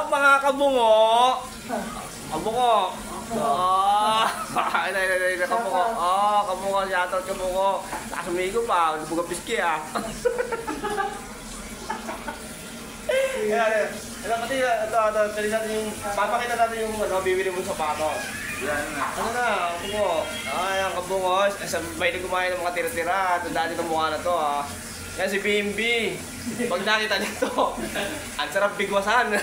mga kabungo? Kabungo. Kabungo. Kabungo. Shoutout kabungo. Nakasumigo pa. Buga piski ah. Ito pati, papakita natin yung bibili mong sapatos. Ano na, kabungo. Ayan, kabungo. May kumain ng mga tira-tira. Tandaan nito mukha na to ah. Yan si BMB. Pag nakita nito, ang sarap bigwasan.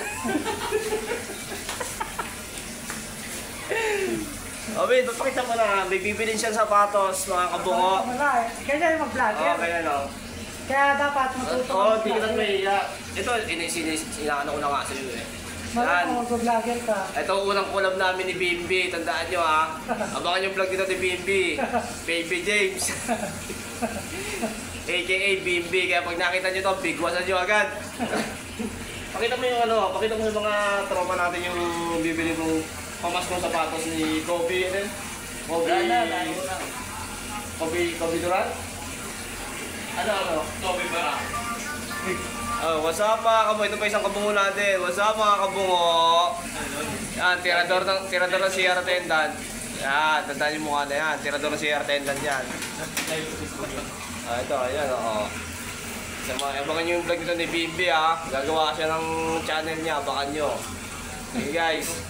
Obi, papakita mo na. May bibilin siyang sapatos, mga kabungo. Kaya yung mag-vlogger. Oo, kaya no. Kaya dapat matuto. Oo, di ka na't may iya. Ito, inaano ko na nga sa'yo eh. Malaki mo mag-vlogger ka. Ito unang collab namin ni BMB. Tandaan nyo ha. Abangan yung vlog dito ni BMB. Baby James. AKA BMB. Kaya pag nakita nyo ito, bigwasan nyo agad. Pakita mo yung ano, pakita mo yung mga tropa natin yung bibili mong pamaskong sapatos ni Kobe. Kobe Durant? Ano? Kobe Durant. What's up mga kabungo? Ito pa isang kabungo natin. What's up mga kabungo? Yan, tirador ng CR attendant. Yan, tandaan yung mukha na yan. Tirador ng CR attendant yan. Ito, ayan oo. Abangan nyo yung vlog nito ni BMB ha. Gagawa siya ng channel niya, abangan nyo. Okay guys.